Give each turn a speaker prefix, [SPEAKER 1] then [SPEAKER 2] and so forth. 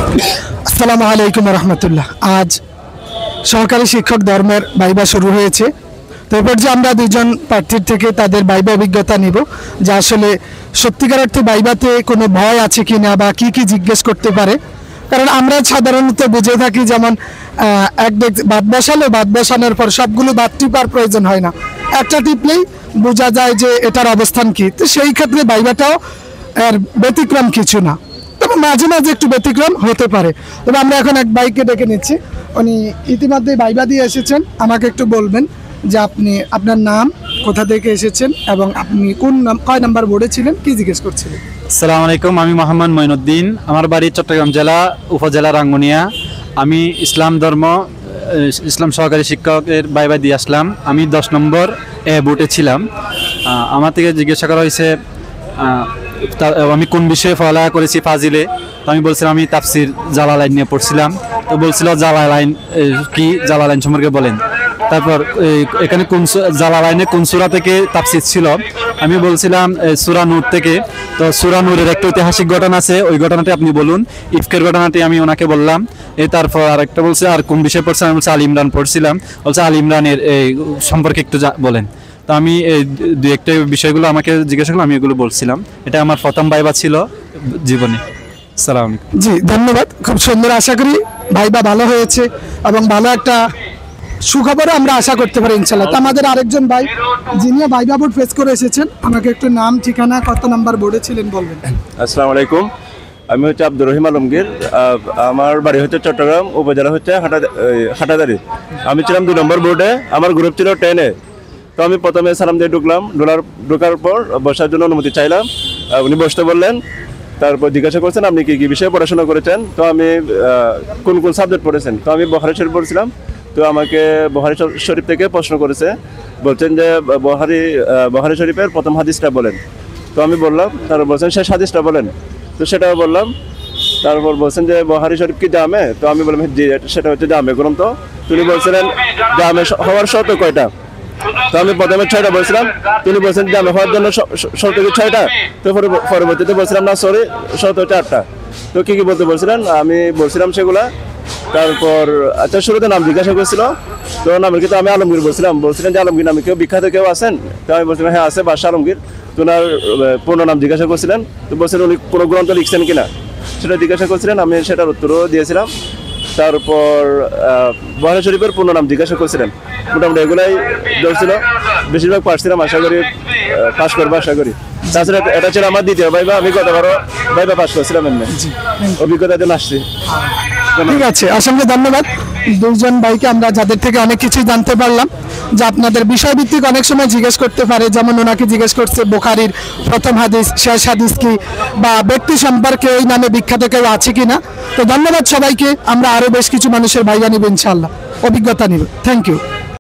[SPEAKER 1] আসসালামু আলাইকুম রহমতুল্লাহ। আজ সহকারী শিক্ষক ধর্মের ভাইবা শুরু হয়েছে। তো এরপর যে আমরা দুজন প্রার্থীর থেকে তাদের ভাইবা অভিজ্ঞতা নিব, যে আসলে সত্যিকার অর্থে ভাইবাতে কোনো ভয় আছে কি না বা কি কি জিজ্ঞেস করতে পারে। কারণ আমরা সাধারণত বুঝে থাকি যেমন বাদ বসালে বাদ বসানোর পর সবগুলো বাদ টিপার প্রয়োজন হয় না, একটা টিপলেই বোঝা যায় যে এটার অবস্থান কি। তো সেই ক্ষেত্রে ভাইবাটাও এর ব্যতিক্রম কিছু না, তবে মাঝে মাঝে একটু ব্যতিক্রম হতে পারে। তবে আমরা এখন এক ভাইকে ডেকে নিচ্ছি, উনি ইতিমধ্যে ভাইবা দিয়ে এসেছেন। আমাকে একটু বলবেন যে আপনি আপনার নাম, কোথা থেকে এসেছেন এবং আপনি কয় নাম্বার বোর্ডে ছিলেন, কি জিজ্ঞেস করছিলেন?
[SPEAKER 2] আসসালামু আলাইকুম, আমি মোহাম্মদ মঈনুদ্দিন। আমার বাড়ি চট্টগ্রাম জেলা উপজেলা রাঙ্গুনিয়া। আমি ইসলাম সহকারী শিক্ষকের ভাইবা দিয়ে আসলাম। আমি 10 নম্বর বোর্ডে ছিলাম। আমার থেকে জিজ্ঞাসা করা হয়েছে আমি কোন বিষয়ে পড়ালেখা করেছি ফাজিলে। তো আমি বলছিলাম আমি তাফসির জালালাইন নিয়ে পড়ছিলাম। তো বলছিল জালালাইন কি, জালালাইন সম্পর্কে বলেন। তারপর এখানে জালালাইনে কোন সূরা থেকে তাফসির ছিল, আমি বলছিলাম সূরা নূর থেকে। তো সূরা নূরের একটা ঐতিহাসিক ঘটনা আছে, ওই ঘটনাটি আপনি বলুন। ইফকের ঘটনাটি আমি ওনাকে বললাম। তারপর আরেকটা বলছে আর কোন বিষয়ে পড়ছিলাম, আমি বলছি আল ইমরান পড়ছিলাম। বলছে আল ইমরানের সম্পর্কে একটু বলেন। তো আমি এই দু একটা বিষয়গুলো আমাকে জিজ্ঞাসা করলাম, আমি এগুলো বলছিলাম। এটা আমার প্রথম ভাইবা ছিল জীবনে। সালাম।
[SPEAKER 1] জি ধন্যবাদ, খুব সুন্দর। আশা করি ভাইবা ভালো হয়েছে এবং ভালো একটা সুখবরও আমরা আশা করতে পারি ইনশাল্লাহ। তো আমাদের আরেকজন ভাই যিনি ভাইবা বোর্ড ফেস করে এসেছেন, আমাকে একটু নাম, ঠিকানা, কত নাম্বার বোর্ডে ছিলেন বলবেন।
[SPEAKER 3] আসসালামু আলাইকুম, আমি হচ্ছে আব্দুর রহিম আলমগীর। আমার বাড়ি হচ্ছে চট্টগ্রাম, উপজেলা হচ্ছে হাটাদারি। আমি ছিলাম 2 নম্বর বোর্ডে, আমার গ্রুপ ছিল 10-এ। তো আমি প্রথমে সালাম দিয়ে ঢোকার পর বসার জন্য অনুমতি চাইলাম। উনি বসতে বললেন। তারপর জিজ্ঞাসা করছেন আপনি কি কি বিষয়ে পড়াশোনা করেছেন। তো আমি কোন কোন সাবজেক্ট পড়েছেন। তো আমি বুখারী শরীফ পড়ছিলাম। তো আমাকে বুখারী শরীফ থেকে প্রশ্ন করেছে, বলছেন যে বুখারী শরীফের প্রথম হাদিসটা বলেন। তো আমি বললাম। তারপর বলছেন শেষ হাদিসটা বলেন। তো সেটাও বললাম। তারপর বলছেন যে বুখারী শরীফ কি জামে। তো আমি বললাম জি, সেটা হচ্ছে জামে গ্রন্থ। তিনি বলছিলেন জামে হওয়ার শর্ত কয়টা। তো আমি প্রথমে 6টা বলছিলাম। তিনি বলছেন জামে হওয়ার জন্য শর্ত কি 6টা। তো পরবর্তীতে বলছিলাম না সরি, শর্ত হচ্ছে 8টা। তো কি কি বলতে বলছিলেন আমি বলছিলাম সেগুলা। তারপর আচ্ছা শুরুতে নাম জিজ্ঞাসা করছিল। তো নামের কিন্তু আমি আলমগীর বলছিলেন যে আলমগীর নামে বিখ্যাত কেউ আছেন। তো আমি বলছিলাম হ্যাঁ আছে, বাদশা আলমগীর। তো ওনার পূর্ণ নাম জিজ্ঞাসা করছিলেন। তো বলছিলেন উনি কোনো গ্রন্থ লিখছেন কিনা, সেটা জিজ্ঞাসা করছিলেন। আমি সেটার উত্তরও দিয়েছিলাম। তারপর বুখারী শরীফের পূর্ণ নাম জিজ্ঞাসা করছিলেন। মোটামুটি এগুলাই ধরছিল, বেশিরভাগ পারছিলাম। আশা করি পাস করবো, আশা করি। তাছাড়া এটা ছিল আমার দ্বিতীয় ভাইবা। আমি গতবারও ভাইবা পাস করছিলাম, এমনি অভিজ্ঞতার জন্য আসছি।
[SPEAKER 1] ঠিক আছে, অসংখ্য ধন্যবাদ দুজন ভাইকে। আমরা যাদের থেকে অনেক কিছু জানতে পারলাম, যে আপনাদের বিষয়ভিত্তিক অনেক সময় জিজ্ঞেস করতে পারে। যেমন ওনাকে জিজ্ঞেস করছে বুখারীর প্রথম হাদিস, শেষ হাদিস কি, বা ব্যক্তি সম্পর্কে ওই নামে বিখ্যাত কেউ আছে কিনা। তো ধন্যবাদ সবাইকে। আমরা আরো বেশ কিছু মানুষের ভাইবা নিব ইনশাআল্লাহ, অভিজ্ঞতা নিব। Thank you.